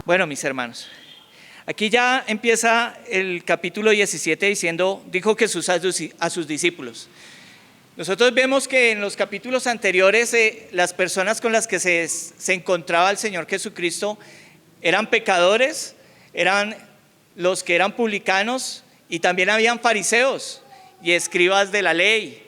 Bueno, mis hermanos, aquí ya empieza el capítulo 17 diciendo, dijo Jesús a sus discípulos. Nosotros vemos que en los capítulos anteriores las personas con las que se encontraba el Señor Jesucristo eran pecadores, eran los que eran publicanos y también habían fariseos y escribas de la ley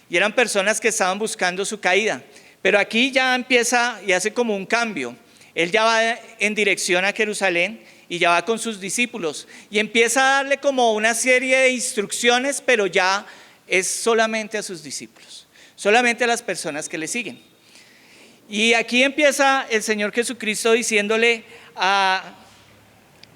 y eran personas que estaban buscando su caída. Pero aquí ya empieza y hace como un cambio. Él ya va en dirección a Jerusalén y ya va con sus discípulos y empieza a darle como una serie de instrucciones, pero ya es solamente a sus discípulos, solamente a las personas que le siguen. Y aquí empieza el Señor Jesucristo diciéndole a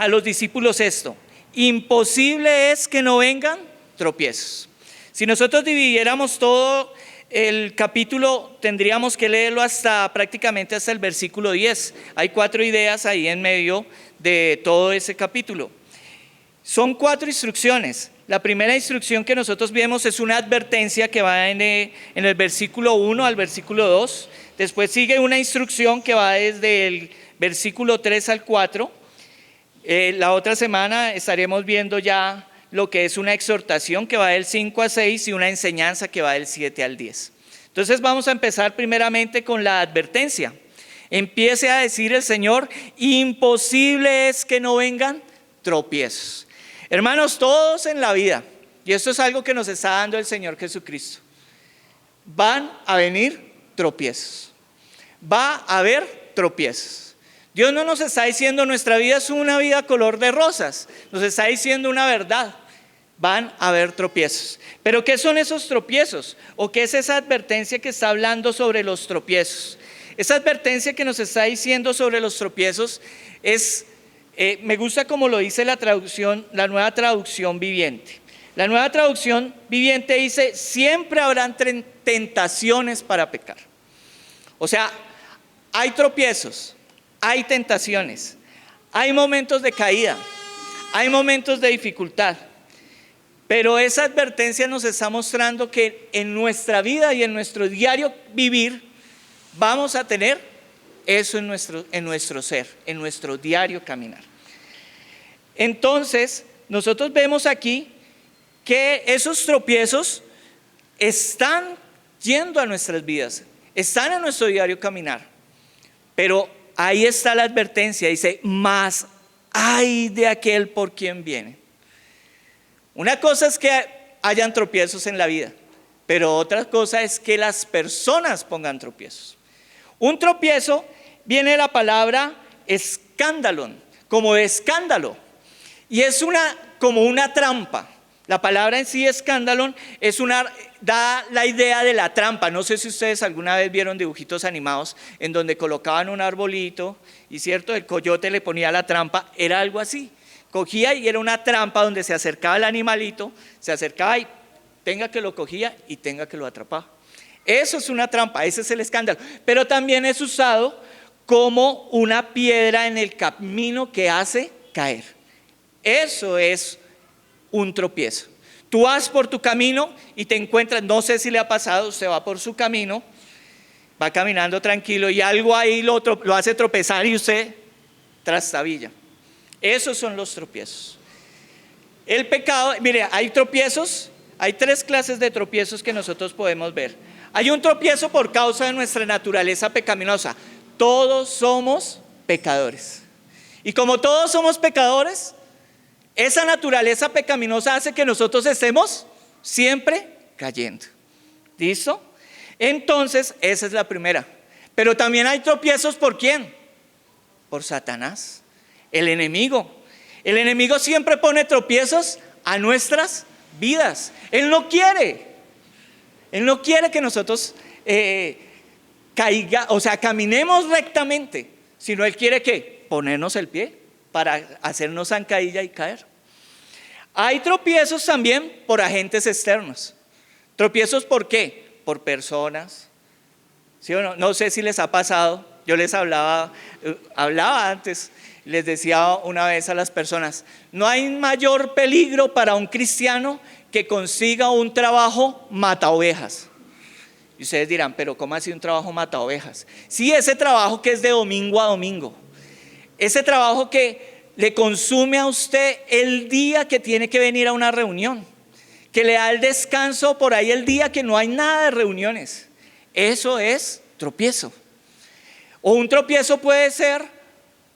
los discípulos esto: imposible es que no vengan tropiezos. Si nosotros dividiéramos todo el capítulo, tendríamos que leerlo prácticamente hasta el versículo 10. Hay 4 ideas ahí en medio de todo ese capítulo. Son 4 instrucciones. La primera instrucción que nosotros vemos es una advertencia que va en el versículo 1 al versículo 2. Después sigue una instrucción que va desde el versículo 3 al 4. La otra semana estaremos viendo ya lo que es una exhortación que va del 5 a 6 y una enseñanza que va del 7 al 10. Entonces vamos a empezar primeramente con la advertencia. Empiece a decir el Señor: imposible es que no vengan tropiezos. Hermanos, todos en la vida, y esto es algo que nos está dando el Señor Jesucristo, van a venir tropiezos. Va a haber tropiezos. Dios no nos está diciendo nuestra vida es una vida color de rosas, nos está diciendo una verdad. Van a haber tropiezos. ¿Pero qué son esos tropiezos? ¿O qué es esa advertencia que está hablando sobre los tropiezos? Esa advertencia que nos está diciendo sobre los tropiezos es, me gusta como lo dice la traducción, la Nueva Traducción Viviente. La Nueva Traducción Viviente dice: siempre habrán tentaciones para pecar. O sea, hay tropiezos, hay tentaciones, hay momentos de caída, hay momentos de dificultad. Pero esa advertencia nos está mostrando que en nuestra vida y en nuestro diario vivir vamos a tener eso en nuestro ser, en nuestro diario caminar. Entonces, nosotros vemos aquí que esos tropiezos están yendo a nuestras vidas, están en nuestro diario caminar. Pero ahí está la advertencia, dice: mas ay de aquel por quien viene. Una cosa es que hayan tropiezos en la vida, pero otra cosa es que las personas pongan tropiezos. Un tropiezo viene de la palabra escándalon, como de escándalo, y es como una trampa. La palabra en sí, escándalon, da la idea de la trampa. No sé si ustedes alguna vez vieron dibujitos animados en donde colocaban un arbolito y cierto, el coyote le ponía la trampa, era algo así. Cogía y era una trampa donde se acercaba el animalito, se acercaba y tenga que lo cogía y tenga que lo atrapaba. Eso es una trampa, ese es el escándalo. Pero también es usado como una piedra en el camino que hace caer. Eso es un tropiezo. Tú vas por tu camino y te encuentras, no sé si le ha pasado, usted va por su camino, va caminando tranquilo y algo ahí lo hace tropezar y usted trastabilla. Esos son los tropiezos. El pecado, mire, hay tropiezos, hay 3 clases de tropiezos que nosotros podemos ver. Hay un tropiezo por causa de nuestra naturaleza pecaminosa. Todos somos pecadores. Y como todos somos pecadores, esa naturaleza pecaminosa hace que nosotros estemos siempre cayendo. ¿Listo? Entonces, esa es la primera. Pero también hay tropiezos, ¿por quién? Por Satanás. El enemigo siempre pone tropiezos a nuestras vidas. Él no quiere que nosotros caminemos rectamente, sino Él quiere que ponernos el pie para hacernos zancadilla y caer. Hay tropiezos también por agentes externos. ¿Tropiezos por qué? Por personas. ¿Sí o no? No sé si les ha pasado. Yo les hablaba antes. Les decía una vez a las personas: no hay mayor peligro para un cristiano que consiga un trabajo mata ovejas. Y ustedes dirán: pero ¿cómo así un trabajo mata ovejas? Sí, ese trabajo que es de domingo a domingo. ese trabajo que le consume a usted el día que tiene que venir a una reunión, que le da el descanso por ahí el día que no hay nada de reuniones. Eso es tropiezo. O un tropiezo puede ser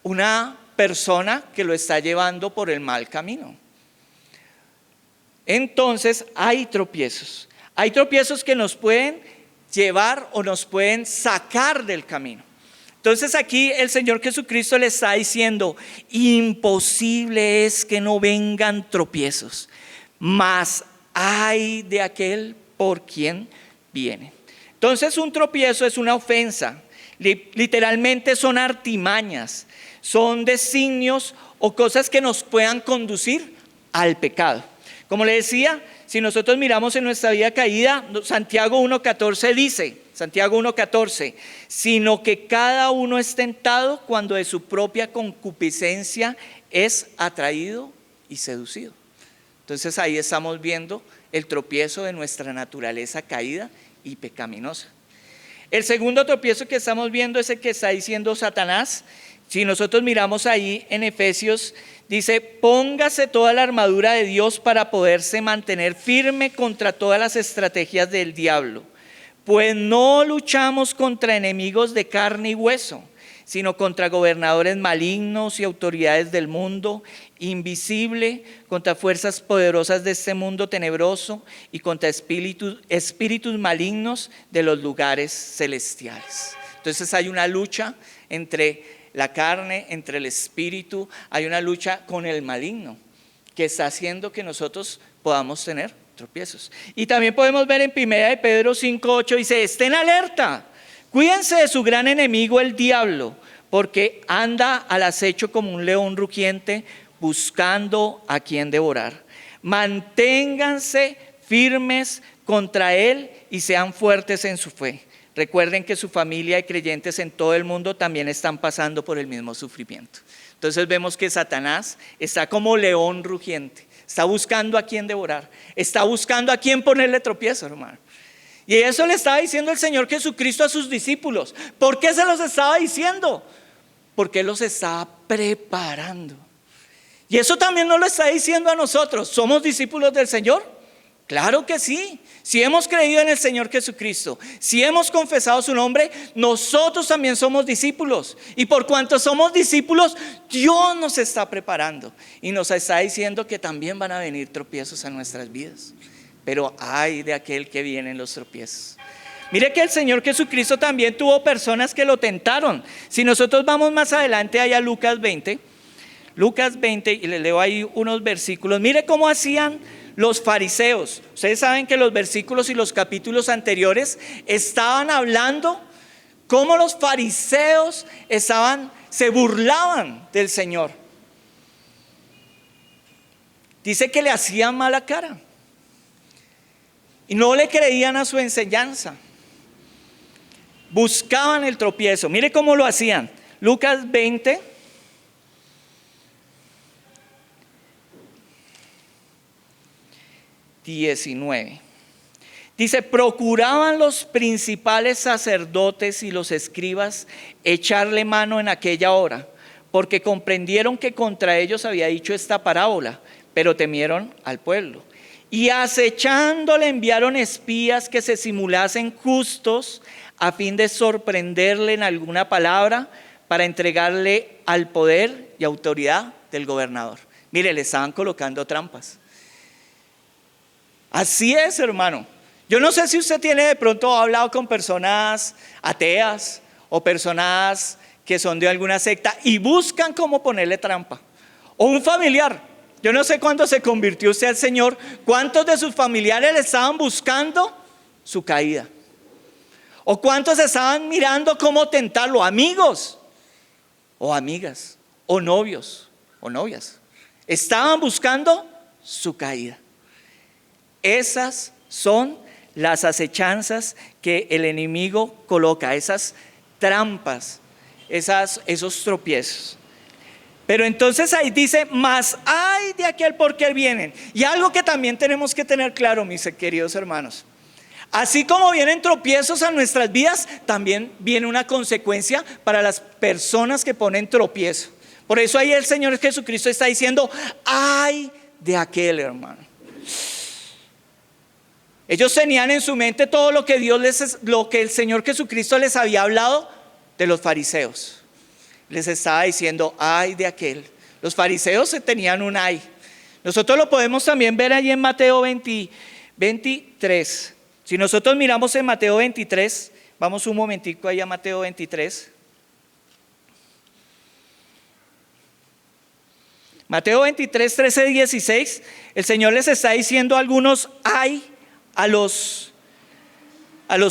una persona que lo está llevando por el mal camino. Entonces hay tropiezos. Hay tropiezos que nos pueden llevar o nos pueden sacar del camino. Entonces aquí el Señor Jesucristo le está diciendo: imposible es que no vengan tropiezos, mas ay de aquel por quien viene. Entonces un tropiezo es una ofensa. Literalmente son artimañas, son designios o cosas que nos puedan conducir al pecado. Como le decía, si nosotros miramos en nuestra vida caída, Santiago 1:14 dice, Santiago 1:14, sino que cada uno es tentado cuando de su propia concupiscencia es atraído y seducido. Entonces ahí estamos viendo el tropiezo de nuestra naturaleza caída y pecaminosa. El segundo tropiezo que estamos viendo es el que está diciendo Satanás. Si nosotros miramos ahí en Efesios, dice: póngase toda la armadura de Dios para poderse mantener firme contra todas las estrategias del diablo. Pues no luchamos contra enemigos de carne y hueso, sino contra gobernadores malignos y autoridades del mundo invisible, contra fuerzas poderosas de este mundo tenebroso y contra espíritus malignos de los lugares celestiales. Entonces hay una lucha entre la carne, entre el espíritu, hay una lucha con el maligno que está haciendo que nosotros podamos tener tropiezos. Y también podemos ver en 1 de Pedro 5:8, dice: estén alerta, cuídense de su gran enemigo el diablo, porque anda al acecho como un león rugiente, buscando a quien devorar. Manténganse firmes contra él y sean fuertes en su fe. Recuerden que su familia y creyentes en todo el mundo también están pasando por el mismo sufrimiento. Entonces vemos que Satanás está como león rugiente, está buscando a quien devorar, está buscando a quien ponerle tropiezo, hermano. Y eso le estaba diciendo el Señor Jesucristo a sus discípulos. ¿Por qué se los estaba diciendo? Porque Él los estaba preparando. Y eso también nos lo está diciendo a nosotros. ¿Somos discípulos del Señor? Claro que sí. Si hemos creído en el Señor Jesucristo, si hemos confesado su nombre, nosotros también somos discípulos. Y por cuanto somos discípulos, Dios nos está preparando y nos está diciendo que también van a venir tropiezos a nuestras vidas. Pero ay de aquel que viene en los tropiezos. Mire que el Señor Jesucristo también tuvo personas que lo tentaron. Si nosotros vamos más adelante allá a Lucas 20, y les leo ahí unos versículos. Mire cómo hacían los fariseos. Ustedes saben que los versículos y los capítulos anteriores estaban hablando cómo los fariseos se burlaban del Señor. Dice que le hacían mala cara y no le creían a su enseñanza. Buscaban el tropiezo. Mire cómo lo hacían. Lucas 20. Dice: procuraban los principales sacerdotes y los escribas echarle mano en aquella hora, porque comprendieron que contra ellos había dicho esta parábola, pero temieron al pueblo. Y acechándole enviaron espías que se simulasen justos a fin de sorprenderle en alguna palabra para entregarle al poder y autoridad del gobernador. Mire, le estaban colocando trampas. Así es, hermano. Yo no sé si usted tiene de pronto hablado con personas ateas o personas que son de alguna secta y buscan cómo ponerle trampa. O un familiar. Yo no sé cuándo se convirtió usted al Señor, cuántos de sus familiares le estaban buscando su caída. O cuántos estaban mirando cómo tentarlo, amigos o amigas o novios o novias. Estaban buscando su caída. Esas son las acechanzas que el enemigo coloca, esas trampas, esos tropiezos. Pero entonces ahí dice: mas ay de aquel por qué vienen. Y algo que también tenemos que tener claro, mis queridos hermanos: así como vienen tropiezos a nuestras vidas, también viene una consecuencia para las personas que ponen tropiezo. Por eso ahí el Señor Jesucristo está diciendo, ay de aquel, hermano. Ellos tenían en su mente todo lo que lo que el Señor Jesucristo les había hablado de los fariseos. Les estaba diciendo, ay de aquel. Los fariseos tenían un ay. Nosotros lo podemos también ver allí en Mateo 23. Si nosotros miramos en Mateo 23, vamos un momentico ahí a Mateo 23. Mateo 23, 13, 16, el Señor les está diciendo algunos ay a los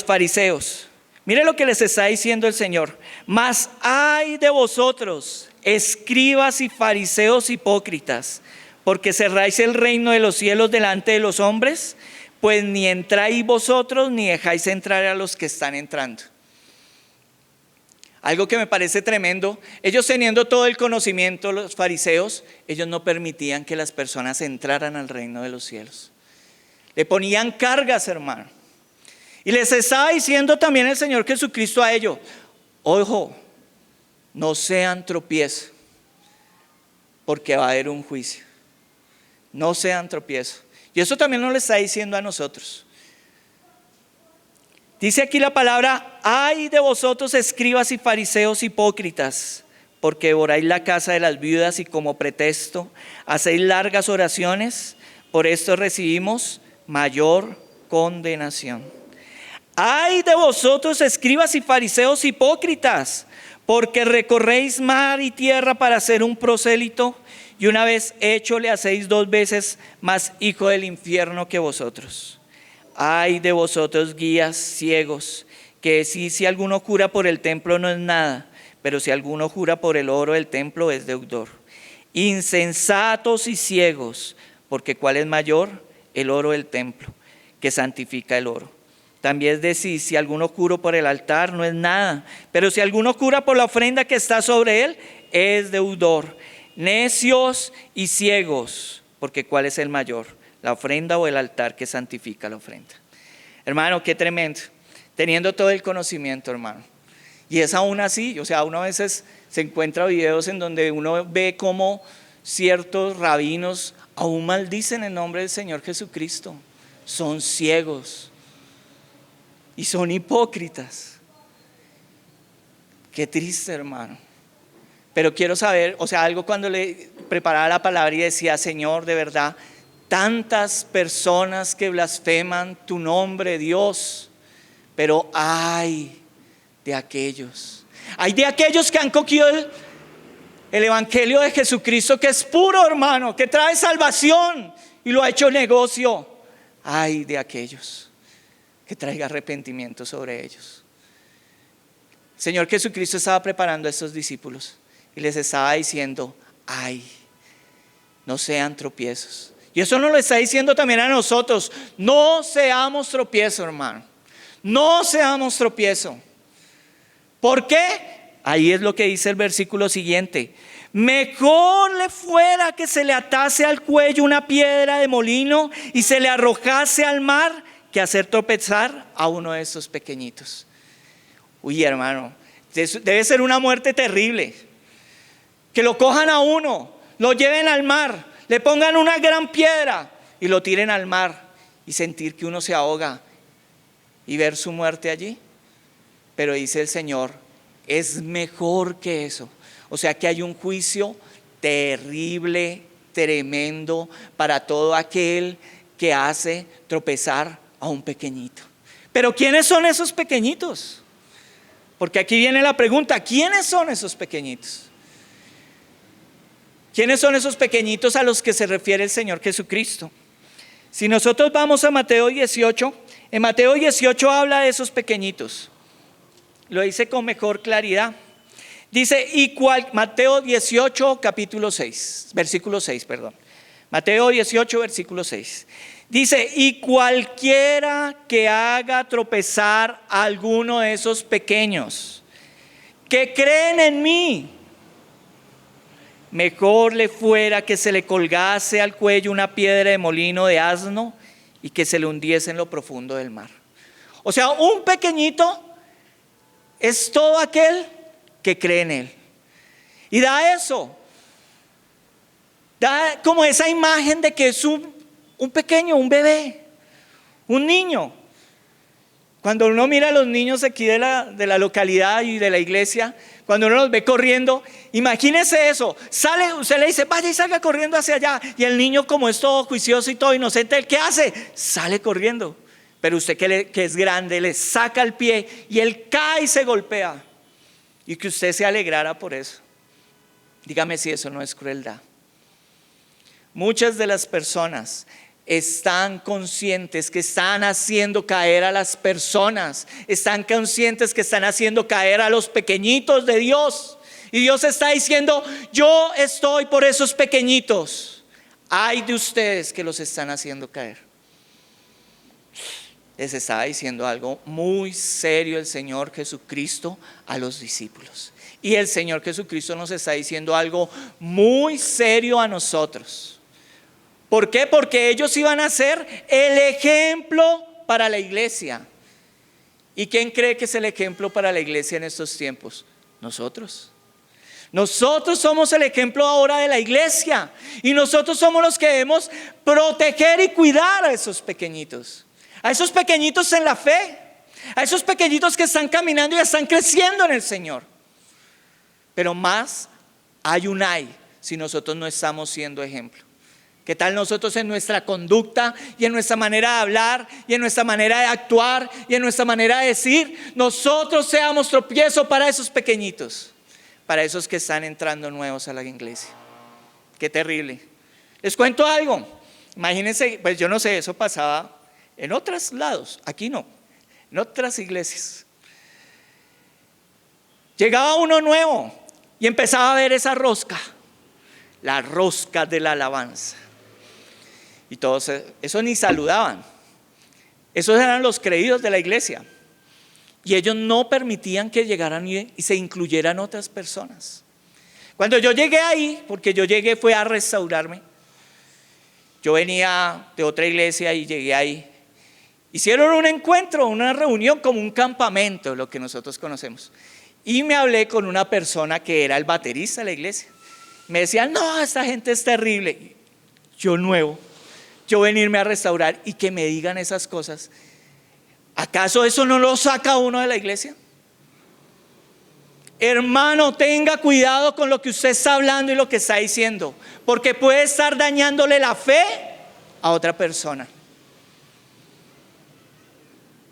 fariseos. Mire lo que les está diciendo el Señor. Mas ay de vosotros, escribas y fariseos hipócritas, porque cerráis el reino de los cielos delante de los hombres, pues ni entráis vosotros ni dejáis entrar a los que están entrando. Algo que me parece tremendo, ellos teniendo todo el conocimiento, los fariseos, ellos no permitían que las personas entraran al reino de los cielos. Le ponían cargas, hermano. Y les estaba diciendo también el Señor Jesucristo a ellos, ojo, no sean tropiezo, porque va a haber un juicio. No sean tropiezo. Y eso también nos lo está diciendo a nosotros. Dice aquí la palabra, ay de vosotros escribas y fariseos hipócritas, porque devoráis la casa de las viudas y como pretexto hacéis largas oraciones, por esto recibimos mayor condenación. Ay de vosotros escribas y fariseos hipócritas, porque recorréis mar y tierra para hacer un prosélito, y una vez hecho le hacéis 2 veces más hijo del infierno que vosotros. Ay de vosotros guías ciegos, que decís si alguno jura por el templo no es nada, pero si alguno jura por el oro del templo es deudor. Insensatos y ciegos, porque ¿cuál es mayor? El oro del templo, que santifica el oro. También decís, si alguno jura por el altar no es nada, pero si alguno jura por la ofrenda que está sobre él, es deudor. Necios y ciegos, porque ¿cuál es el mayor? La ofrenda o el altar que santifica la ofrenda. Hermano, qué tremendo, teniendo todo el conocimiento, hermano. Y es aún así, o sea, uno a veces se encuentra videos en donde uno ve cómo ciertos rabinos aún maldicen el nombre del Señor Jesucristo. Son ciegos y son hipócritas. Qué triste, hermano. Pero quiero saber, o sea, algo cuando le preparaba la palabra y decía, Señor, de verdad, tantas personas que blasfeman tu nombre, Dios, pero ay de aquellos que han cogido el evangelio de Jesucristo, que es puro, hermano, que trae salvación y lo ha hecho negocio. Ay de aquellos que traiga arrepentimiento sobre ellos. El Señor Jesucristo estaba preparando a estos discípulos y les estaba diciendo, ay, no sean tropiezos. Y eso nos lo está diciendo también a nosotros. No seamos tropiezo, hermano. No seamos tropiezo. ¿Por qué? Ahí es lo que dice el versículo siguiente. Mejor le fuera que se le atase al cuello una piedra de molino y se le arrojase al mar, que hacer tropezar a uno de estos pequeñitos. Uy, hermano, debe ser una muerte terrible. Que lo cojan a uno, lo lleven al mar, le pongan una gran piedra y lo tiren al mar y sentir que uno se ahoga y ver su muerte allí. Pero dice el Señor, es mejor que eso. O sea que hay un juicio terrible, tremendo para todo aquel que hace tropezar a un pequeñito. Pero ¿quiénes son esos pequeñitos? Porque aquí viene la pregunta, ¿quiénes son esos pequeñitos? ¿Quiénes son esos pequeñitos a los que se refiere el Señor Jesucristo? Si nosotros vamos a Mateo 18, en Mateo 18 habla de esos pequeñitos. Lo dice con mejor claridad. Dice, Mateo 18, capítulo 6, versículo 6, perdón. Mateo 18, versículo 6. Dice, y cualquiera que haga tropezar a alguno de esos pequeños que creen en mí, mejor le fuera que se le colgase al cuello una piedra de molino de asno y que se le hundiese en lo profundo del mar. O sea, un pequeñito es todo aquel que cree en él. Y da eso. Da como esa imagen de que es un pequeño, un bebé, un niño. Cuando uno mira a los niños aquí de la localidad y de la iglesia, cuando uno los ve corriendo, imagínese eso, sale, usted le dice, vaya y salga corriendo hacia allá, y el niño, como es todo juicioso y todo inocente, ¿qué hace? Sale corriendo. Pero usted que es grande, le saca el pie y él cae y se golpea, y que usted se alegrara por eso. Dígame si eso no es crueldad. Muchas de las personas están conscientes que están haciendo caer a las personas, están conscientes que están haciendo caer a los pequeñitos de Dios, y Dios está diciendo, yo estoy por esos pequeñitos. Ay de ustedes que los están haciendo caer. Les estaba diciendo algo muy serio el Señor Jesucristo a los discípulos, y el Señor Jesucristo nos está diciendo algo muy serio a nosotros. ¿Por qué? Porque ellos iban a ser el ejemplo para la iglesia. ¿Y quién cree que es el ejemplo para la iglesia en estos tiempos? Nosotros. Nosotros somos el ejemplo ahora de la iglesia, y nosotros somos los que debemos proteger y cuidar a esos pequeñitos en la fe, a esos pequeñitos que están caminando y están creciendo en el Señor. Pero más hay si nosotros no estamos siendo ejemplo. ¿Qué tal nosotros en nuestra conducta y en nuestra manera de hablar y en nuestra manera de actuar y en nuestra manera de decir, nosotros seamos tropiezo para esos pequeñitos, para esos que están entrando nuevos a la iglesia? Qué terrible. Les cuento algo. Imagínense, pues yo no sé, eso pasaba en otros lados, aquí no, en otras iglesias. Llegaba uno nuevo y empezaba a ver esa rosca, la rosca de la alabanza. Y todos, eso ni saludaban. Esos eran los creídos de la iglesia. Y ellos no permitían que llegaran y se incluyeran otras personas. Cuando yo llegué ahí, porque yo llegué fue a restaurarme. Yo venía de otra iglesia y llegué ahí. Hicieron un encuentro, una reunión, como un campamento, lo que nosotros conocemos. Y me hablé con una persona que era el baterista de la iglesia. Me decían, no, esta gente es terrible. Yo nuevo, yo venirme a restaurar y que me digan esas cosas. ¿Acaso eso no lo saca uno de la iglesia? Hermano, tenga cuidado con lo que usted está hablando y lo que está diciendo, porque puede estar dañándole la fe a otra persona.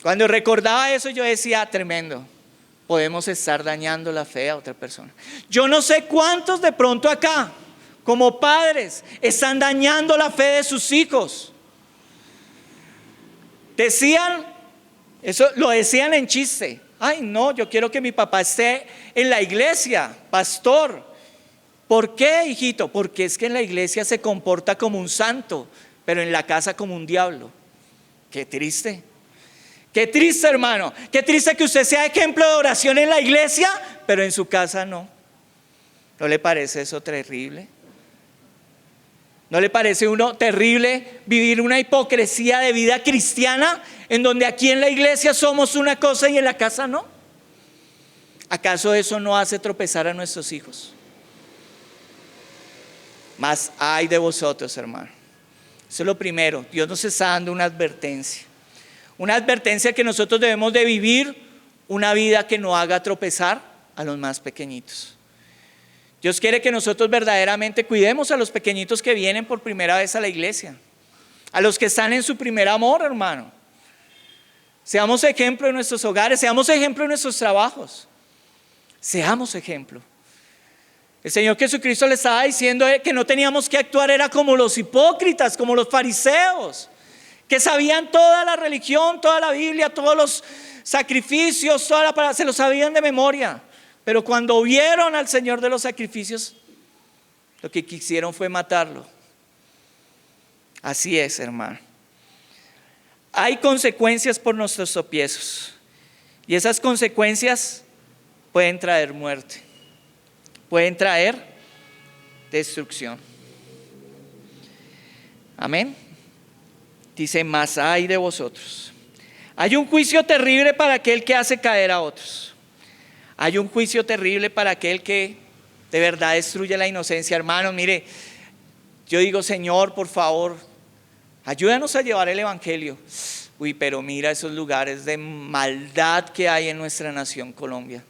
Cuando recordaba eso, yo decía, tremendo, podemos estar dañando la fe a otra persona. Yo no sé cuántos de pronto acá, como padres, están dañando la fe de sus hijos. Decían, eso lo decían en chiste, ay no, yo quiero que mi papá esté en la iglesia, pastor. ¿Por qué, hijito? Porque es que en la iglesia se comporta como un santo, pero en la casa como un diablo. Qué triste. Qué triste, hermano. Qué triste que usted sea ejemplo de oración en la iglesia, pero en su casa no. ¿No le parece eso terrible? ¿No le parece uno terrible vivir una hipocresía de vida cristiana en donde aquí en la iglesia somos una cosa y en la casa no? ¿Acaso eso no hace tropezar a nuestros hijos? Mas ay de vosotros, hermano. Eso es lo primero. Dios nos está dando una advertencia. Una advertencia que nosotros debemos de vivir una vida que no haga tropezar a los más pequeñitos. Dios quiere que nosotros verdaderamente cuidemos a los pequeñitos que vienen por primera vez a la iglesia, a los que están en su primer amor, hermano. Seamos ejemplo en nuestros hogares, seamos ejemplo en nuestros trabajos, seamos ejemplo. El Señor Jesucristo le estaba diciendo que no teníamos que actuar, era como los hipócritas, como los fariseos, que sabían toda la religión, toda la Biblia, todos los sacrificios, toda la palabra, se lo sabían de memoria. Pero cuando vieron al Señor de los sacrificios, lo que quisieron fue matarlo. Así es, hermano. Hay consecuencias por nuestros tropiezos, y esas consecuencias pueden traer muerte, pueden traer destrucción. Amén. Dice, mas ay de vosotros. Hay un juicio terrible para aquel que hace caer a otros. Hay un juicio terrible para aquel que de verdad destruye la inocencia. Hermanos, mire, yo digo, Señor, por favor, ayúdanos a llevar el evangelio. Uy, pero mira esos lugares de maldad que hay en nuestra nación Colombia.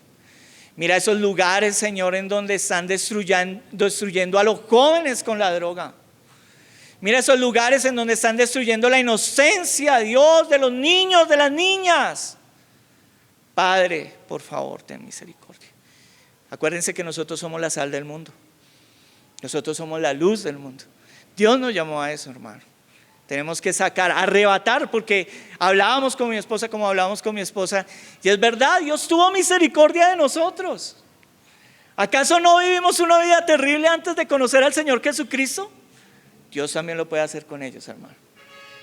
Mira esos lugares, Señor, en donde están destruyendo a los jóvenes con la droga. Mira esos lugares en donde están destruyendo la inocencia, Dios, de los niños, de las niñas. Padre, por favor, ten misericordia. Acuérdense que nosotros somos la sal del mundo. Nosotros somos la luz del mundo. Dios nos llamó a eso, hermano. Tenemos que sacar, arrebatar, porque hablábamos con mi esposa como hablábamos con mi esposa. Y es verdad, Dios tuvo misericordia de nosotros. ¿Acaso no vivimos una vida terrible antes de conocer al Señor Jesucristo? Dios también lo puede hacer con ellos, hermano.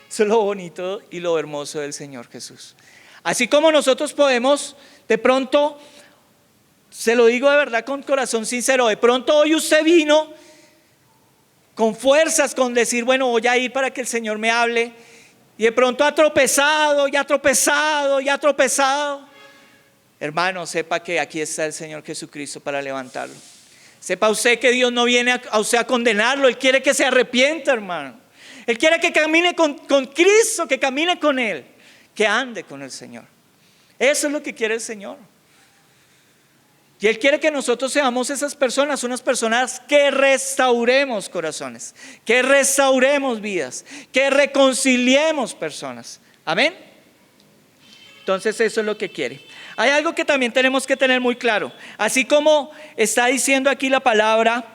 Eso es lo bonito y lo hermoso del Señor Jesús. Así como nosotros podemos, de pronto, se lo digo de verdad con corazón sincero, de pronto hoy usted vino con fuerzas, con decir, bueno, voy a ir para que el Señor me hable, y de pronto ha tropezado, y ha tropezado, y ha tropezado. Hermano, sepa que aquí está el Señor Jesucristo para levantarlo. Sepa usted que Dios no viene a usted a condenarlo, Él quiere que se arrepienta, hermano. Él quiere que camine con Cristo, que camine con Él, que ande con el Señor. Eso es lo que quiere el Señor. Y Él quiere que nosotros seamos esas personas, unas personas que restauremos corazones, que restauremos vidas, que reconciliemos personas. Amén. Entonces eso es lo que quiere. Hay algo que también tenemos que tener muy claro. Así como está diciendo aquí la palabra,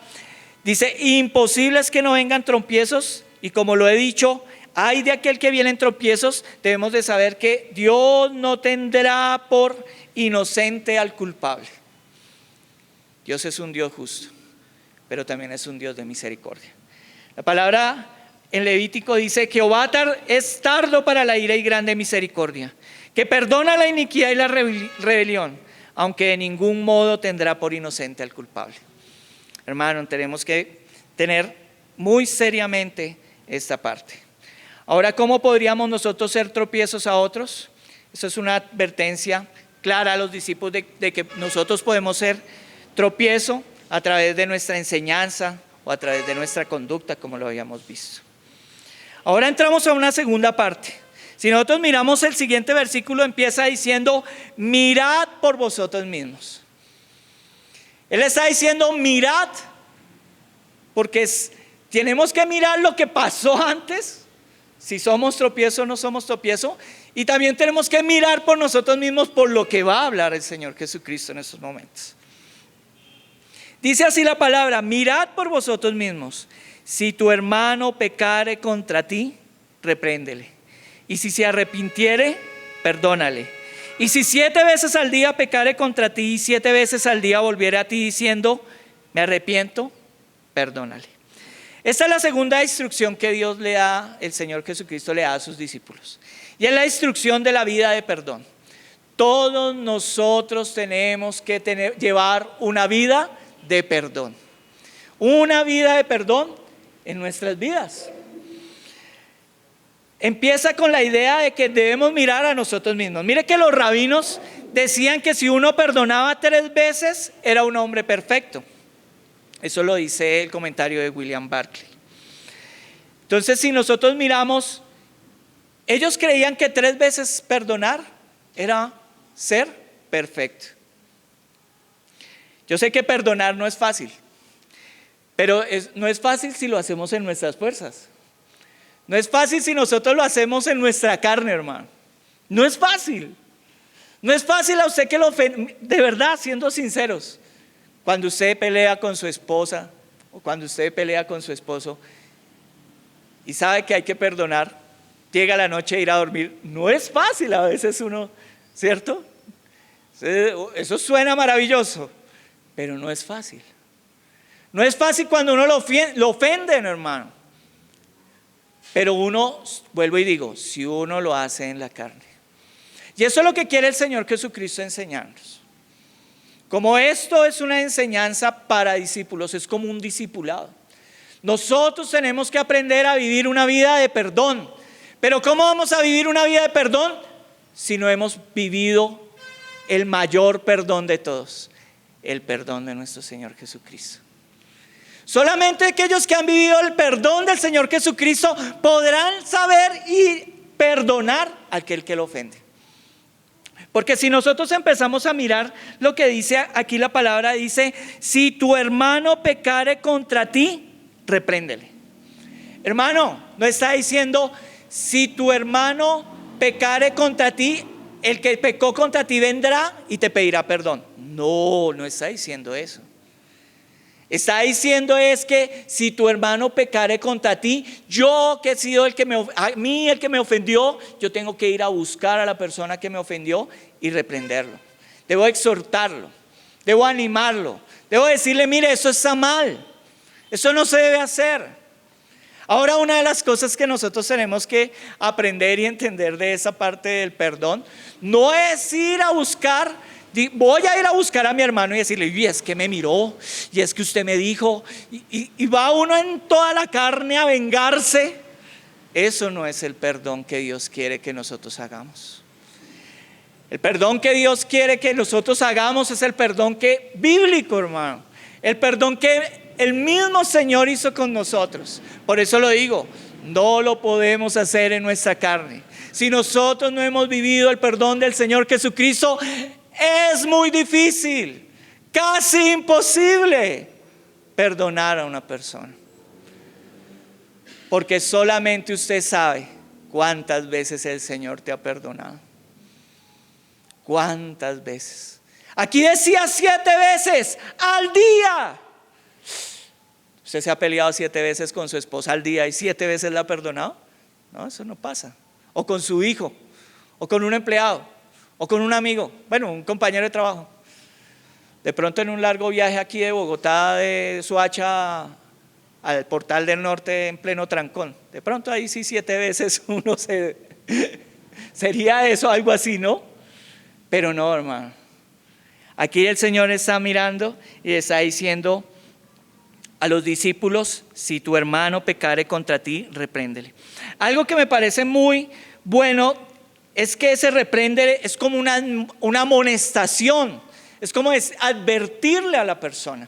dice, imposible es que no vengan tropiezos. Y como lo he dicho, ay de aquel que viene en tropiezos. Debemos de saber que Dios no tendrá por inocente al culpable. Dios es un Dios justo, pero también es un Dios de misericordia. La palabra en Levítico dice, Jehová es tardo para la ira y grande misericordia, que perdona la iniquidad y la rebelión, aunque de ningún modo tendrá por inocente al culpable. Hermano, tenemos que tener muy seriamente esta parte. Ahora, ¿cómo podríamos nosotros ser tropiezos a otros? Eso es una advertencia clara a los discípulos de que nosotros podemos ser tropiezo a través de nuestra enseñanza o a través de nuestra conducta, como lo habíamos visto. Ahora entramos a una segunda parte. Si nosotros miramos el siguiente versículo, empieza diciendo, mirad por vosotros mismos. Él está diciendo, mirad, porque tenemos que mirar lo que pasó antes, si somos tropiezo o no somos tropiezo, y también tenemos que mirar por nosotros mismos por lo que va a hablar el Señor Jesucristo en estos momentos. Dice así la palabra, mirad por vosotros mismos, si tu hermano pecare contra ti, repréndele, y si se arrepintiere, perdónale, y si 7 veces al día pecare contra ti y 7 veces al día volviere a ti diciendo, me arrepiento, perdónale. Esta es la segunda instrucción que Dios le da, el Señor Jesucristo le da a sus discípulos, y es la instrucción de la vida de perdón. Todos nosotros tenemos que llevar una vida de perdón, una vida de perdón en nuestras vidas. Empieza con la idea de que debemos mirar a nosotros mismos. Mire que los rabinos decían que si uno perdonaba 3 veces era un hombre perfecto. Eso lo dice el comentario de William Barclay. Entonces, si nosotros miramos, ellos creían que 3 veces perdonar era ser perfecto. Yo sé que perdonar no es fácil, pero no es fácil si lo hacemos en nuestras fuerzas. No es fácil si nosotros lo hacemos en nuestra carne, hermano. No es fácil. No es fácil a usted que lo ofende, de verdad, siendo sinceros. Cuando usted pelea con su esposa o cuando usted pelea con su esposo y sabe que hay que perdonar, llega la noche a ir a dormir. No es fácil a veces uno, ¿cierto? Eso suena maravilloso, pero no es fácil. No es fácil cuando uno lo ofenden, hermano. Pero uno, vuelvo y digo, si uno lo hace en la carne. Y eso es lo que quiere el Señor Jesucristo enseñarnos. Como esto es una enseñanza para discípulos, es como un discipulado. Nosotros tenemos que aprender a vivir una vida de perdón. Pero ¿cómo vamos a vivir una vida de perdón si no hemos vivido el mayor perdón de todos? El perdón de nuestro Señor Jesucristo. Solamente aquellos que han vivido el perdón del Señor Jesucristo podrán saber y perdonar a aquel que lo ofende. Porque si nosotros empezamos a mirar lo que dice aquí la palabra, dice: si tu hermano pecare contra ti, repréndele. Hermano, no está diciendo si tu hermano pecare contra ti, el que pecó contra ti vendrá y te pedirá perdón. No, no está diciendo eso. Está diciendo es que si tu hermano pecare contra ti, yo que he sido el que me ofendió, yo tengo que ir a buscar a la persona que me ofendió y reprenderlo. Debo exhortarlo, debo animarlo, debo decirle: mire, eso está mal, eso no se debe hacer. Ahora, una de las cosas que nosotros tenemos que aprender y entender de esa parte del perdón, no es ir a buscar, voy a ir a buscar a mi hermano y decirle: y es que me miró, y es que usted me dijo, y va uno en toda la carne a vengarse. Eso no es el perdón que Dios quiere que nosotros hagamos. El perdón que Dios quiere que nosotros hagamos es el perdón bíblico, hermano. El perdón que el mismo Señor hizo con nosotros. Por eso lo digo, no lo podemos hacer en nuestra carne. Si nosotros no hemos vivido el perdón del Señor Jesucristo, es muy difícil, casi imposible perdonar a una persona. Porque solamente usted sabe cuántas veces el Señor te ha perdonado. ¿Cuántas veces? Aquí decía 7 veces al día. ¿Usted se ha peleado 7 veces con su esposa al día y 7 veces la ha perdonado? No, eso no pasa. O con su hijo, o con un empleado, o con un amigo, bueno, un compañero de trabajo. De pronto en un largo viaje aquí de Bogotá, de Soacha al Portal del Norte en pleno trancón. De pronto ahí sí 7 veces uno sería eso, algo así, ¿no? Pero no, hermano. Aquí el Señor está mirando y está diciendo a los discípulos: si tu hermano pecare contra ti, repréndele. Algo que me parece muy bueno es que ese repréndele es como una amonestación, es como advertirle a la persona.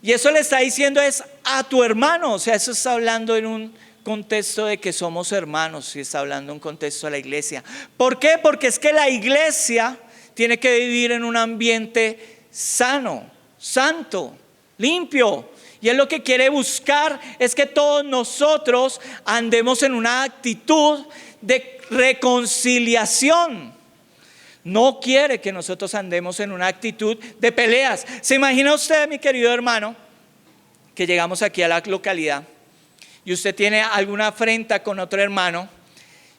Y eso le está diciendo es a tu hermano, o sea, eso está hablando en un contexto de que somos hermanos, y está hablando en un contexto de la iglesia. ¿Por qué? Porque es que la iglesia tiene que vivir en un ambiente sano, santo, limpio. Y Él lo que quiere buscar es que todos nosotros andemos en una actitud de reconciliación. No quiere que nosotros andemos en una actitud de peleas. ¿Se imagina usted, mi querido hermano, que llegamos aquí a la localidad y usted tiene alguna afrenta con otro hermano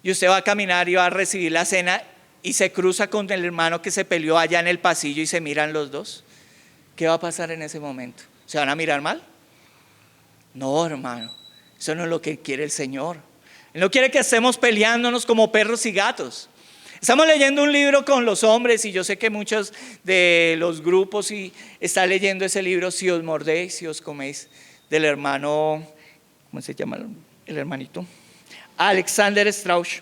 y usted va a caminar y va a recibir la cena y se cruza con el hermano que se peleó allá en el pasillo y se miran los dos? ¿Qué va a pasar en ese momento? ¿Se van a mirar mal? No, hermano, eso no es lo que quiere el Señor. Él no quiere que estemos peleándonos como perros y gatos. Estamos leyendo un libro con los hombres y yo sé que muchos de los grupos están leyendo ese libro, Si os mordéis, si os coméis, del hermano, ¿cómo se llama el hermanito? Alexander Strauch.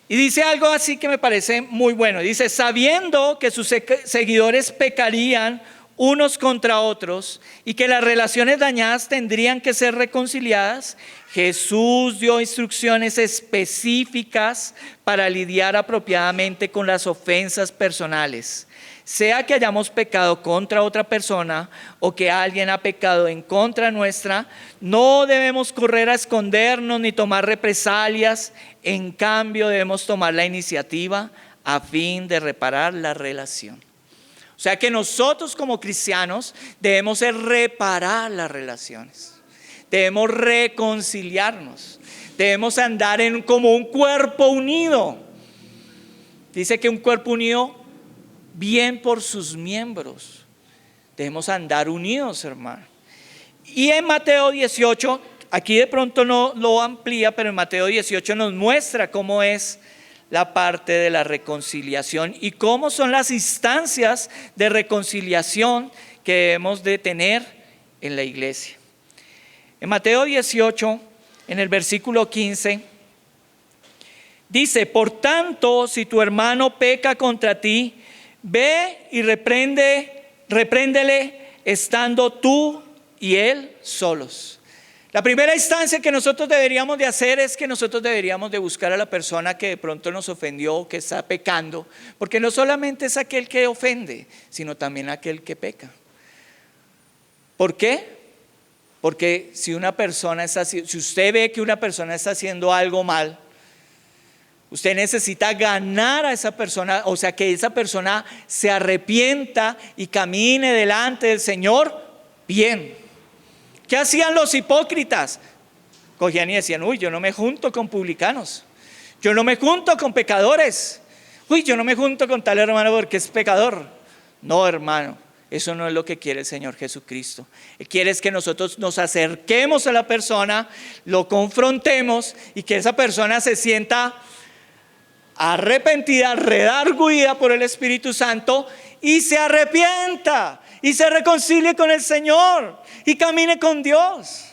Y dice algo así que me parece muy bueno. Dice: sabiendo que sus seguidores pecarían unos contra otros y que las relaciones dañadas tendrían que ser reconciliadas, Jesús dio instrucciones específicas para lidiar apropiadamente con las ofensas personales. Sea que hayamos pecado contra otra persona o que alguien ha pecado en contra nuestra, no debemos correr a escondernos ni tomar represalias. En cambio, debemos tomar la iniciativa a fin de reparar la relación. O sea que nosotros como cristianos debemos reparar las relaciones, debemos reconciliarnos, debemos andar como un cuerpo unido. Dice que un cuerpo unido bien por sus miembros. Debemos andar unidos, hermano. Y en Mateo 18, aquí de pronto no lo amplía, pero en Mateo 18 nos muestra cómo es la parte de la reconciliación y cómo son las instancias de reconciliación que debemos de tener en la iglesia. En Mateo 18, en el versículo 15, dice: por tanto, si tu hermano peca contra ti, ve y repréndele estando tú y Él solos. La primera instancia que nosotros deberíamos de hacer es que nosotros deberíamos de buscar a la persona que de pronto nos ofendió, que está pecando, porque no solamente es aquel que ofende, sino también aquel que peca. ¿Por qué? Porque si usted ve que una persona está haciendo algo mal, usted necesita ganar a esa persona, o sea, que esa persona se arrepienta y camine delante del Señor bien. ¿Qué hacían los hipócritas? Cogían y decían, uy, yo no me junto con publicanos, yo no me junto con pecadores, uy, yo no me junto con tal hermano porque es pecador. No, hermano, eso no es lo que quiere el Señor Jesucristo. Él quiere es que nosotros nos acerquemos a la persona, lo confrontemos y que esa persona se sienta arrepentida, redarguida por el Espíritu Santo y se arrepienta y se reconcilie con el Señor y camine con Dios.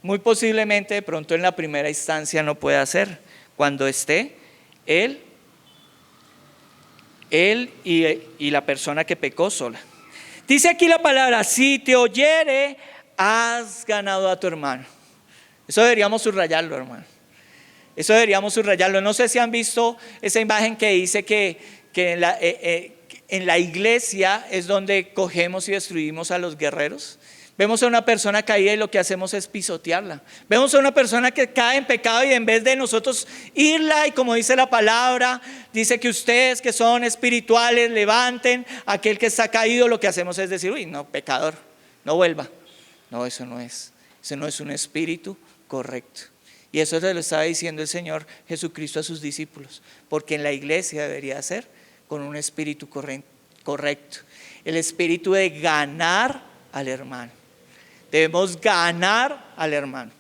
Muy posiblemente de pronto en la primera instancia no pueda hacer, cuando esté él y la persona que pecó sola. Dice aquí la palabra, si te oyere, has ganado a tu hermano. Eso deberíamos subrayarlo, hermano. Eso deberíamos subrayarlo. No sé si han visto esa imagen que dice que en la iglesia es donde cogemos y destruimos a los guerreros. Vemos a una persona caída y lo que hacemos es pisotearla. Vemos a una persona que cae en pecado y en vez de nosotros irla, y como dice la palabra, dice que ustedes que son espirituales levanten a aquel que está caído, lo que hacemos es decir, uy, no, pecador, no vuelva. No, eso no es un espíritu correcto. Y eso se lo estaba diciendo el Señor Jesucristo a sus discípulos, porque en la iglesia debería ser con un espíritu correcto, el espíritu de ganar al hermano. Debemos ganar al hermano.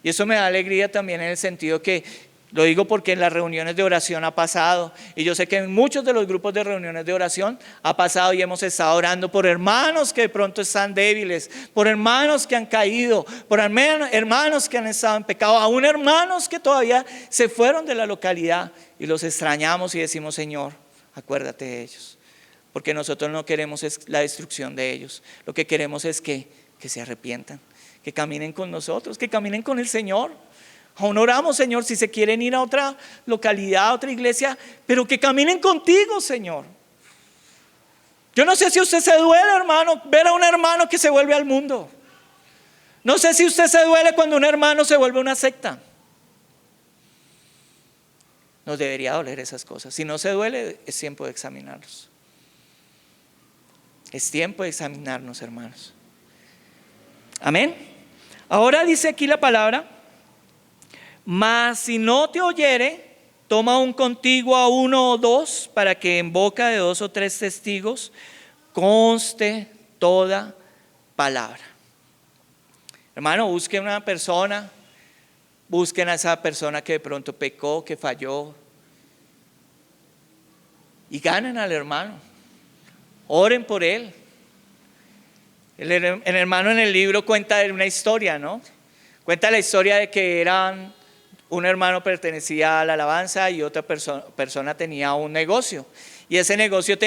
Y eso me da alegría también en el sentido que, lo digo porque en las reuniones de oración ha pasado, y yo sé que en muchos de los grupos de reuniones de oración ha pasado y hemos estado orando por hermanos que de pronto están débiles, por hermanos que han caído, por hermanos que han estado en pecado, aún hermanos que todavía se fueron de la localidad y los extrañamos y decimos, Señor, acuérdate de ellos, porque nosotros no queremos la destrucción de ellos, lo que queremos es que se arrepientan, que caminen con nosotros, que caminen con el Señor. Aún oramos, Señor, si se quieren ir a otra localidad, a otra iglesia, pero que caminen contigo, Señor. Yo no sé si usted se duele, hermano, ver a un hermano que se vuelve al mundo. No sé si usted se duele cuando un hermano se vuelve una secta. Nos debería doler esas cosas. Si no se duele, es tiempo de examinarnos. Es tiempo de examinarnos, hermanos. Amén. Ahora dice aquí la palabra, mas si no te oyere, toma un contigo a uno o dos, para que en boca de 2 o 3 testigos conste toda palabra. Hermano, busquen una persona, busquen a esa persona que de pronto pecó, que falló, y ganen al hermano. Oren por él. El hermano en el libro cuenta una historia, ¿no? Cuenta la historia de que un hermano pertenecía a la alabanza y otra persona tenía un negocio. Y ese negocio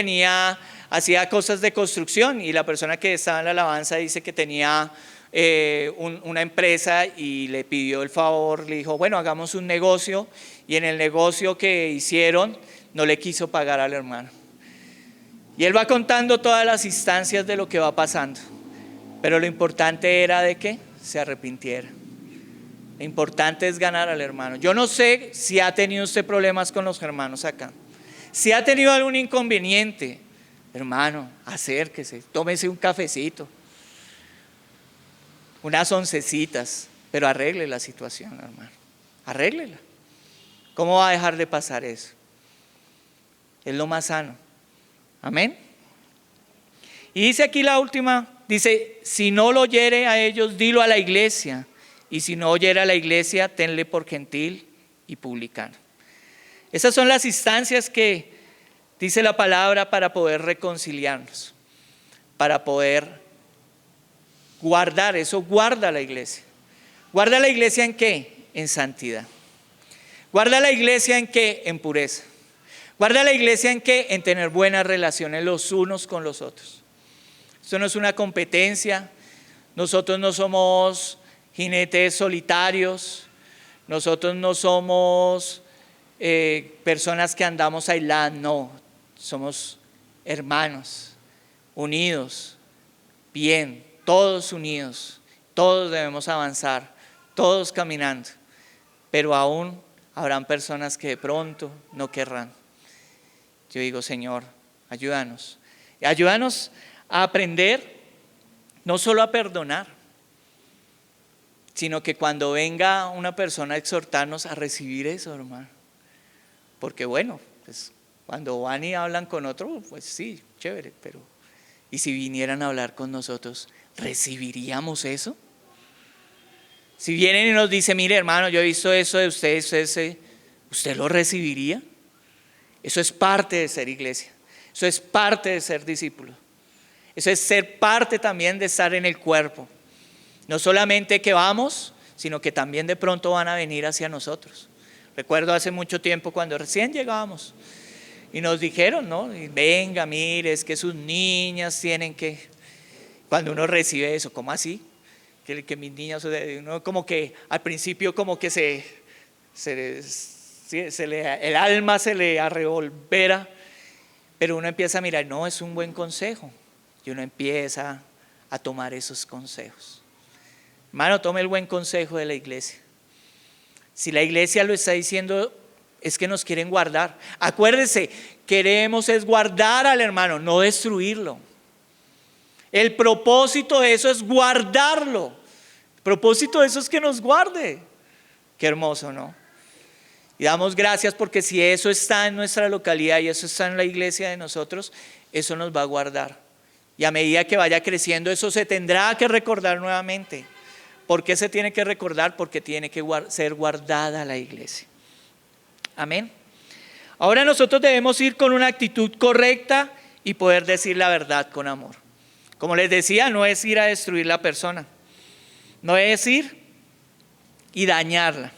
hacía cosas de construcción, y la persona que estaba en la alabanza dice que tenía una empresa y le pidió el favor, le dijo, bueno, hagamos un negocio, y en el negocio que hicieron no le quiso pagar al hermano. Y él va contando todas las instancias de lo que va pasando, pero lo importante era de que se arrepintiera. Lo importante es ganar al hermano. Yo no sé si ha tenido usted problemas con los hermanos acá, si ha tenido algún inconveniente, hermano, acérquese, tómese un cafecito, unas oncecitas, pero arregle la situación, hermano, arréglela. ¿Cómo va a dejar de pasar eso? Es lo más sano. Amén. Y dice aquí la última, dice, si no lo oyere a ellos, dilo a la iglesia, y si no oyere a la iglesia, tenle por gentil y publicano. Esas son las instancias que dice la palabra para poder reconciliarnos, para poder guardar, eso guarda la iglesia. ¿Guarda la iglesia en qué? En santidad. ¿Guarda la iglesia en qué? En pureza. ¿Guarda la iglesia en qué? En tener buenas relaciones los unos con los otros. Esto no es una competencia, Nosotros no somos jinetes solitarios, nosotros no somos personas que andamos aisladas, no, somos hermanos, unidos, bien, todos unidos, todos debemos avanzar, todos caminando, pero aún habrán personas que de pronto no querrán. Yo digo, Señor, ayúdanos a aprender no solo a perdonar, sino que cuando venga una persona a exhortarnos a recibir eso, hermano. Porque bueno, pues cuando van y hablan con otro, pues sí, chévere, pero ¿y si vinieran a hablar con nosotros, recibiríamos eso? Si vienen y nos dicen, mire hermano, yo he visto eso de usted, ¿usted lo recibiría? Eso es parte de ser iglesia, eso es parte de ser discípulo, eso es ser parte también de estar en el cuerpo. No solamente que vamos, sino que también de pronto van a venir hacia nosotros. Recuerdo hace mucho tiempo cuando recién llegábamos y nos dijeron, ¿no? Y venga, mire, es que sus niñas tienen que... Cuando uno recibe eso, ¿cómo así? Que mis niñas, uno como que al principio como que el alma se le arrevolvera, pero uno empieza a mirar, no, es un buen consejo, y uno empieza a tomar esos consejos. Hermano, tome el buen consejo de la iglesia. Si la iglesia lo está diciendo, es que nos quieren guardar. Acuérdese, queremos es guardar al hermano, no destruirlo. El propósito de eso es guardarlo. El propósito de eso es que nos guarde. Qué hermoso, ¿no? Y damos gracias porque si eso está en nuestra localidad y eso está en la iglesia de nosotros, eso nos va a guardar. Y a medida que vaya creciendo, eso se tendrá que recordar nuevamente. ¿Por qué se tiene que recordar? Porque tiene que ser guardada la iglesia. Amén. Ahora nosotros debemos ir con una actitud correcta y poder decir la verdad con amor. Como les decía, no es ir a destruir la persona, no es ir y dañarla.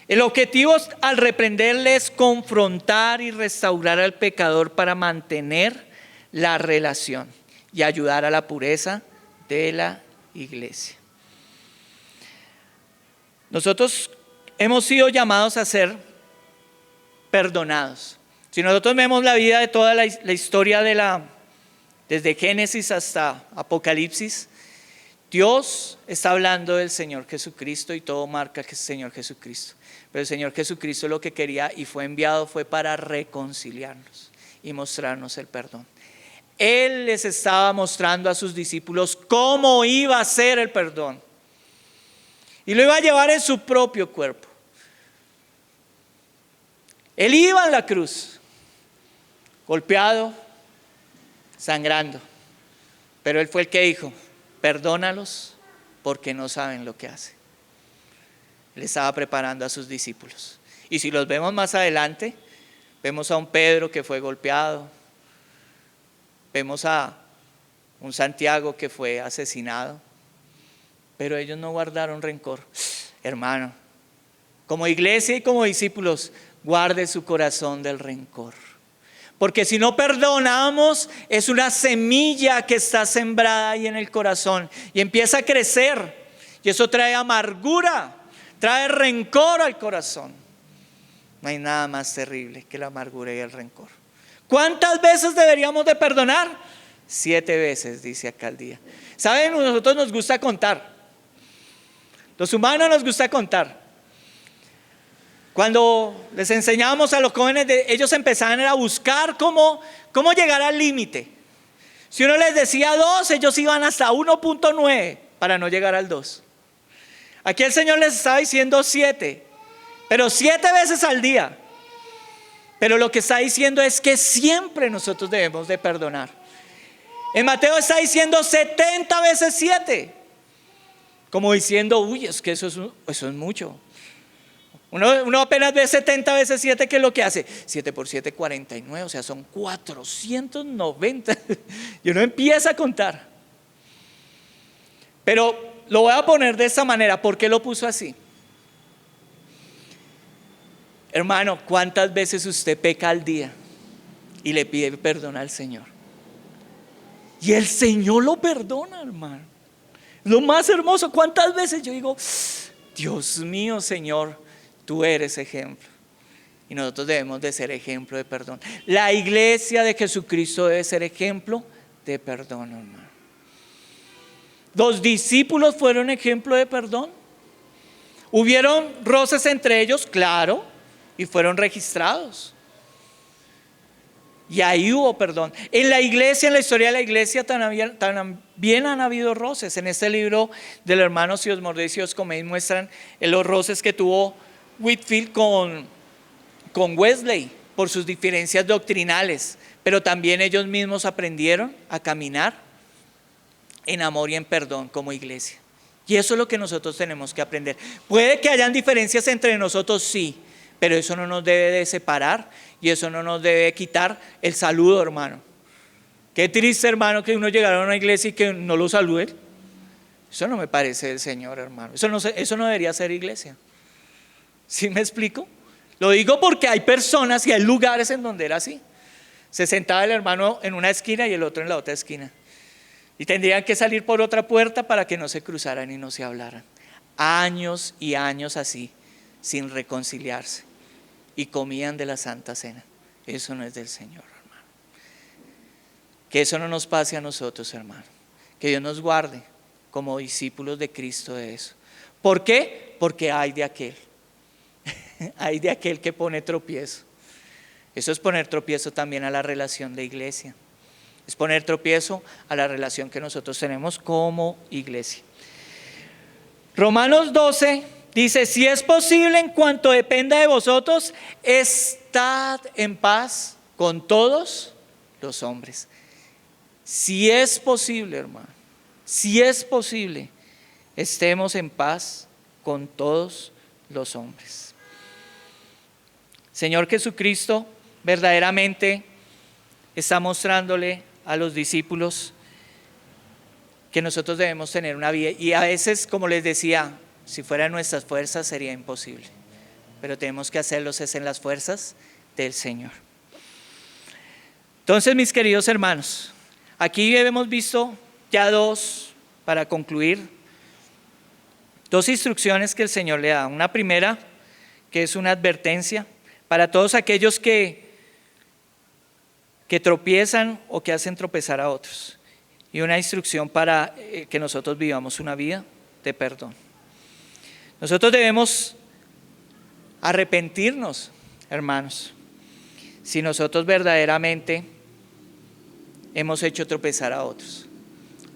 El objetivo al reprenderle es confrontar y restaurar al pecador para mantener la relación y ayudar a la pureza de la iglesia. Nosotros hemos sido llamados a ser perdonados. Si nosotros vemos la vida de toda la historia desde Génesis hasta Apocalipsis, Dios está hablando del Señor Jesucristo y todo marca que es el Señor Jesucristo. Pero el Señor Jesucristo lo que quería y fue enviado fue para reconciliarnos y mostrarnos el perdón. Él les estaba mostrando a sus discípulos cómo iba a ser el perdón. Y lo iba a llevar en su propio cuerpo. Él iba en la cruz, golpeado, sangrando. Pero Él fue el que dijo, perdónalos porque no saben lo que hacen. Él estaba preparando a sus discípulos. Y si los vemos más adelante, vemos a un Pedro que fue golpeado. Vemos a un Santiago que fue asesinado. Pero ellos no guardaron rencor. Hermano, como iglesia y como discípulos, guarde su corazón del rencor. Porque si no perdonamos, es una semilla que está sembrada ahí en el corazón y empieza a crecer. Y eso trae amargura, trae rencor al corazón. No hay nada más terrible que la amargura y el rencor. ¿Cuántas veces deberíamos de perdonar? 7 veces, dice acá el día. ¿Saben? A nosotros nos gusta contar. Los humanos nos gusta contar. Cuando les enseñábamos a los jóvenes, ellos empezaban a buscar cómo llegar al límite. Si uno les decía 2, ellos iban hasta 1.9 para no llegar al 2. Aquí el Señor les estaba diciendo 7, pero 7 veces al día. Pero lo que está diciendo es que siempre nosotros debemos de perdonar. En Mateo está diciendo 70 veces 7. Como diciendo, uy, es que eso es mucho. Uno apenas ve 70 veces 7, ¿qué es lo que hace? 7 por 7, 49, o sea, son 490. Y uno empieza a contar. Pero lo voy a poner de esta manera. ¿Por qué lo puso así? Hermano, ¿cuántas veces usted peca al día y le pide perdón al Señor? Y el Señor lo perdona, hermano. Lo más hermoso, ¿cuántas veces yo digo, Dios mío, Señor, tú eres ejemplo? Y nosotros debemos de ser ejemplo de perdón. La iglesia de Jesucristo debe ser ejemplo de perdón, hermano. Los discípulos fueron ejemplo de perdón. Hubieron roces entre ellos, claro, y fueron registrados. Y ahí hubo perdón. En la iglesia, en la historia de la iglesia, también han habido roces. En este libro del hermano Si os mordéis y os coméis muestran los roces que tuvo Whitefield con Wesley por sus diferencias doctrinales. Pero también ellos mismos aprendieron a caminar en amor y en perdón como iglesia. Y eso es lo que nosotros tenemos que aprender. Puede que hayan diferencias entre nosotros, sí, pero eso no nos debe de separar y eso no nos debe quitar el saludo, hermano. Qué triste, hermano, que uno llegara a una iglesia y que no lo saluden. Eso no me parece del Señor, hermano. Eso no debería ser iglesia. ¿Sí me explico? Lo digo porque hay personas y hay lugares en donde era así. Se sentaba el hermano en una esquina y el otro en la otra esquina. Y tendrían que salir por otra puerta para que no se cruzaran y no se hablaran. Años y años así, sin reconciliarse. Y comían de la Santa Cena. Eso no es del Señor, hermano. Que eso no nos pase a nosotros, hermano. Que Dios nos guarde como discípulos de Cristo de eso. ¿Por qué? Porque hay de aquel. Hay de aquel que pone tropiezo. Eso es poner tropiezo también a la relación de iglesia. Es poner tropiezo a la relación que nosotros tenemos como iglesia. Romanos 12 dice: si es posible, en cuanto dependa de vosotros, estad en paz con todos los hombres. Si es posible, hermano, si es posible, estemos en paz con todos los hombres. Señor Jesucristo verdaderamente está mostrándole a los discípulos que nosotros debemos tener una vida, y a veces, como les decía, si fueran nuestras fuerzas sería imposible, pero tenemos que hacerlos es en las fuerzas del Señor. Entonces, mis queridos hermanos, aquí hemos visto ya para concluir, dos instrucciones que el Señor le da. Una primera, que es una advertencia para todos aquellos que tropiezan o que hacen tropezar a otros, y una instrucción para que nosotros vivamos una vida de perdón. Nosotros debemos arrepentirnos, hermanos, si nosotros verdaderamente hemos hecho tropezar a otros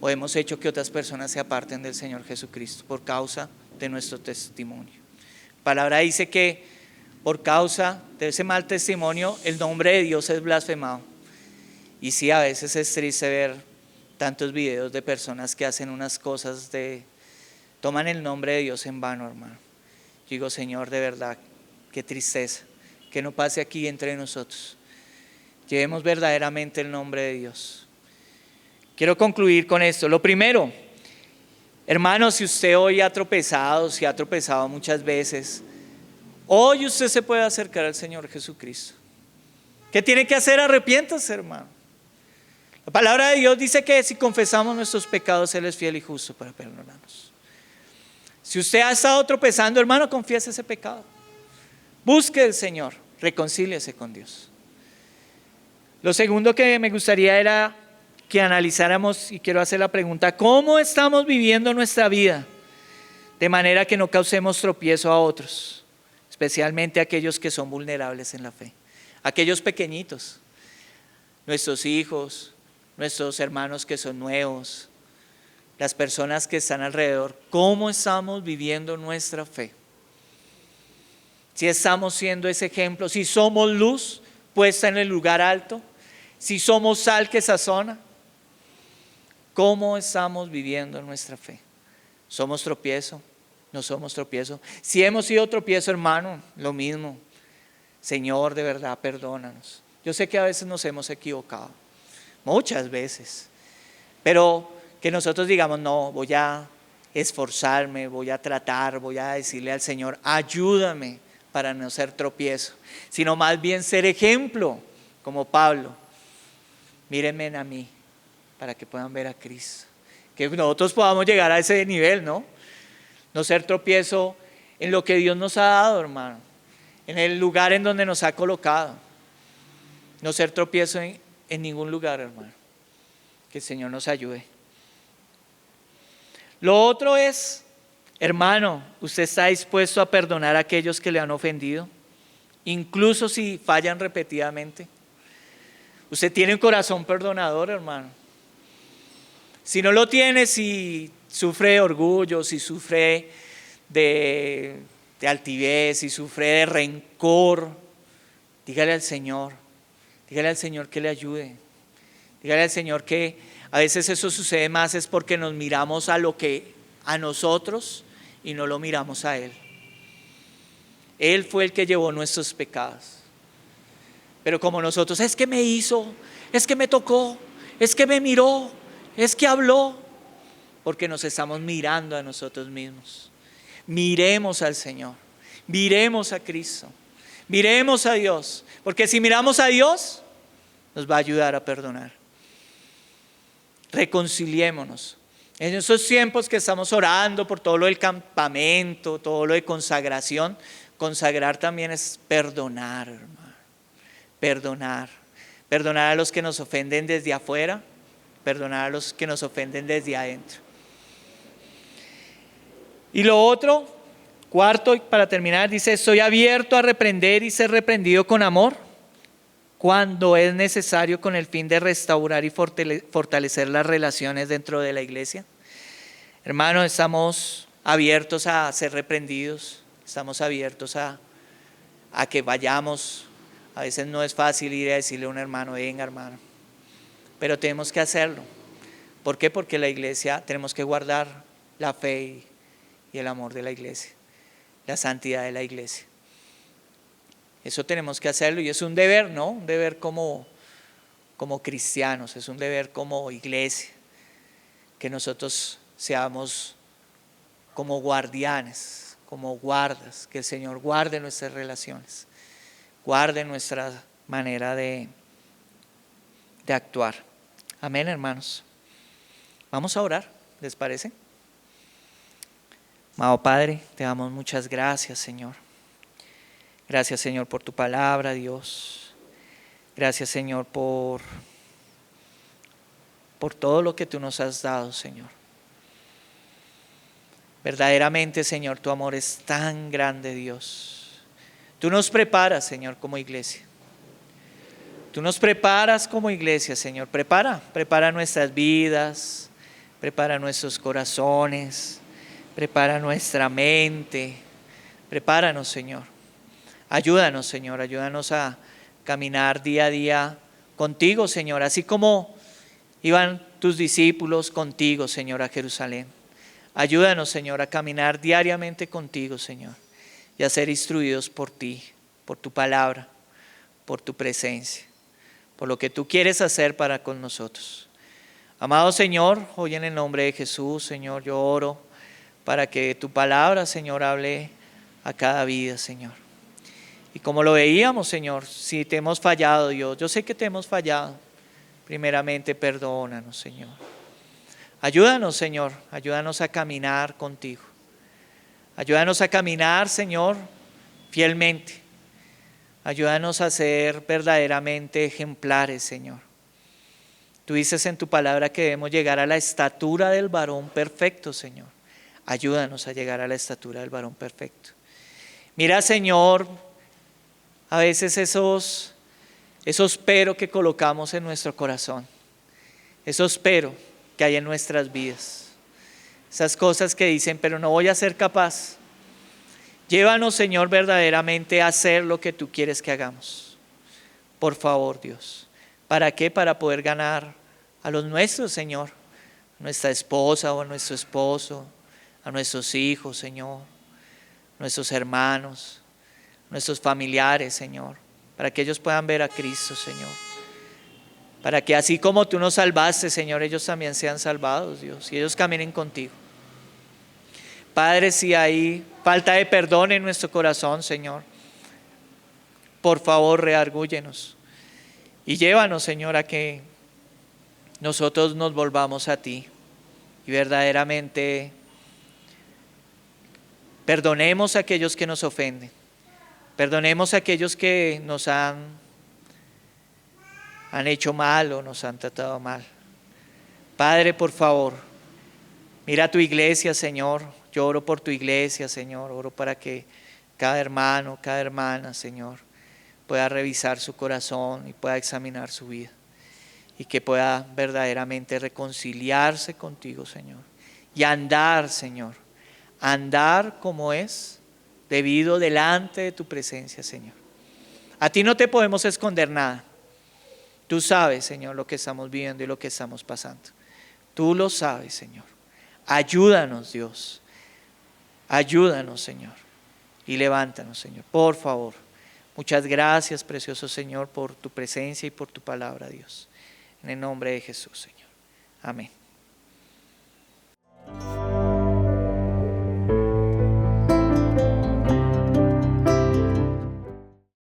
o hemos hecho que otras personas se aparten del Señor Jesucristo por causa de nuestro testimonio. La palabra dice que por causa de ese mal testimonio el nombre de Dios es blasfemado. Y sí, a veces es triste ver tantos videos de personas que hacen unas cosas toman el nombre de Dios en vano, hermano. Yo digo, Señor, de verdad, qué tristeza que no pase aquí entre nosotros. Llevemos verdaderamente el nombre de Dios. Quiero concluir con esto. Lo primero, hermano, si usted hoy ha tropezado, si ha tropezado muchas veces, hoy usted se puede acercar al Señor Jesucristo. ¿Qué tiene que hacer? Arrepiéntase, hermano. La palabra de Dios dice que si confesamos nuestros pecados, Él es fiel y justo para perdonarnos. Si usted ha estado tropezando, hermano, confiese ese pecado. Busque al Señor, reconcíliese con Dios. Lo segundo que me gustaría era que analizáramos, y quiero hacer la pregunta: ¿cómo estamos viviendo nuestra vida? De manera que no causemos tropiezo a otros, especialmente a aquellos que son vulnerables en la fe. Aquellos pequeñitos, nuestros hijos, nuestros hermanos que son nuevos, las personas que están alrededor. ¿Cómo estamos viviendo nuestra fe? Si estamos siendo ese ejemplo, si somos luz puesta en el lugar alto, si somos sal que sazona, ¿cómo estamos viviendo nuestra fe? ¿Somos tropiezo? ¿No somos tropiezo? Si hemos sido tropiezo, hermano, lo mismo. Señor, de verdad, perdónanos. Yo sé que a veces nos hemos equivocado, muchas veces, pero que nosotros digamos: no, voy a esforzarme, voy a tratar, voy a decirle al Señor: ayúdame para no ser tropiezo, sino más bien ser ejemplo, como Pablo. Mírenme a mí para que puedan ver a Cristo. Que nosotros podamos llegar a ese nivel, ¿no? No ser tropiezo en lo que Dios nos ha dado, hermano. En el lugar en donde nos ha colocado. No ser tropiezo en ningún lugar, hermano. Que el Señor nos ayude. Lo otro es, hermano, ¿usted está dispuesto a perdonar a aquellos que le han ofendido? Incluso si fallan repetidamente. ¿Usted tiene un corazón perdonador, hermano? Si no lo tiene, si sufre de orgullo, si sufre de altivez, si sufre de rencor, dígale al Señor que le ayude. Dígale al Señor que a veces eso sucede más es porque nos miramos a nosotros y no lo miramos a Él. Él fue el que llevó nuestros pecados. Pero como nosotros, es que me hizo, es que me tocó, es que me miró, es que habló, porque nos estamos mirando a nosotros mismos. Miremos al Señor, miremos a Cristo, miremos a Dios, porque si miramos a Dios, nos va a ayudar a perdonar. Reconciliémonos. En esos tiempos que estamos orando por todo lo del campamento, todo lo de consagración, consagrar también es perdonar, hermano. Perdonar. Perdonar a los que nos ofenden desde afuera, perdonar a los que nos ofenden desde adentro. Y lo otro, cuarto, para terminar, dice: estoy abierto a reprender y ser reprendido con amor cuando es necesario, con el fin de restaurar y fortalecer las relaciones dentro de la iglesia. Hermanos, estamos abiertos a ser reprendidos, estamos abiertos a que vayamos. A veces no es fácil ir a decirle a un hermano: venga, hermano, pero tenemos que hacerlo. ¿Por qué? Porque la iglesia, tenemos que guardar la fe y el amor de la iglesia, la santidad de la iglesia. Eso tenemos que hacerlo y es un deber, ¿no? Un deber como cristianos, es un deber como iglesia, que nosotros seamos como guardianes, como guardas, que el Señor guarde nuestras relaciones, guarde nuestra manera de actuar. Amén, hermanos. Vamos a orar, ¿les parece? Amado Padre, te damos muchas gracias, Señor. Gracias, Señor, por tu palabra, Dios. Gracias, Señor, por todo lo que tú nos has dado, Señor. Verdaderamente, Señor, tu amor es tan grande, Dios. Tú nos preparas, Señor, como iglesia. Tú nos preparas como iglesia, Señor. Prepara nuestras vidas, prepara nuestros corazones, prepara nuestra mente. Prepáranos, Señor. Ayúdanos, Señor, ayúdanos a caminar día a día contigo, Señor, así como iban tus discípulos contigo, Señor, a Jerusalén. Ayúdanos, Señor, a caminar diariamente contigo, Señor, y a ser instruidos por ti, por tu palabra, por tu presencia, por lo que tú quieres hacer para con nosotros. Amado Señor, hoy en el nombre de Jesús, Señor, yo oro para que tu palabra, Señor, hable a cada vida, Señor. Y como lo veíamos, Señor, si te hemos fallado, Dios, yo sé que te hemos fallado. Primeramente, perdónanos, Señor. Ayúdanos, Señor, ayúdanos a caminar contigo. Ayúdanos a caminar, Señor, fielmente. Ayúdanos a ser verdaderamente ejemplares, Señor. Tú dices en tu palabra que debemos llegar a la estatura del varón perfecto, Señor. Ayúdanos a llegar a la estatura del varón perfecto. Mira, Señor, a veces esos pero que colocamos en nuestro corazón, esos pero que hay en nuestras vidas, esas cosas que dicen, pero no voy a ser capaz. Llévanos, Señor, verdaderamente a hacer lo que tú quieres que hagamos. Por favor, Dios. ¿Para qué? Para poder ganar a los nuestros, Señor, a nuestra esposa o a nuestro esposo, a nuestros hijos, Señor, nuestros hermanos, nuestros familiares, Señor, para que ellos puedan ver a Cristo, Señor. Para que así como tú nos salvaste, Señor, ellos también sean salvados, Dios, y ellos caminen contigo. Padre, si hay falta de perdón en nuestro corazón, Señor, por favor, redargúyenos y llévanos, Señor, a que nosotros nos volvamos a ti y verdaderamente perdonemos a aquellos que nos ofenden. Perdonemos a aquellos que nos han hecho mal o nos han tratado mal. Padre, por favor, mira tu iglesia, Señor. Yo oro por tu iglesia, Señor. Oro para que cada hermano, cada hermana, Señor, pueda revisar su corazón y pueda examinar su vida. Y que pueda verdaderamente reconciliarse contigo, Señor. Y andar, Señor. Andar como es debido delante de tu presencia, Señor. A ti no te podemos esconder nada. Tú sabes, Señor, lo que estamos viviendo y lo que estamos pasando. Tú lo sabes, Señor. Ayúdanos, Dios. Ayúdanos, Señor. Y levántanos, Señor, por favor. Muchas gracias, precioso Señor, por tu presencia y por tu palabra, Dios. En el nombre de Jesús, Señor. Amén.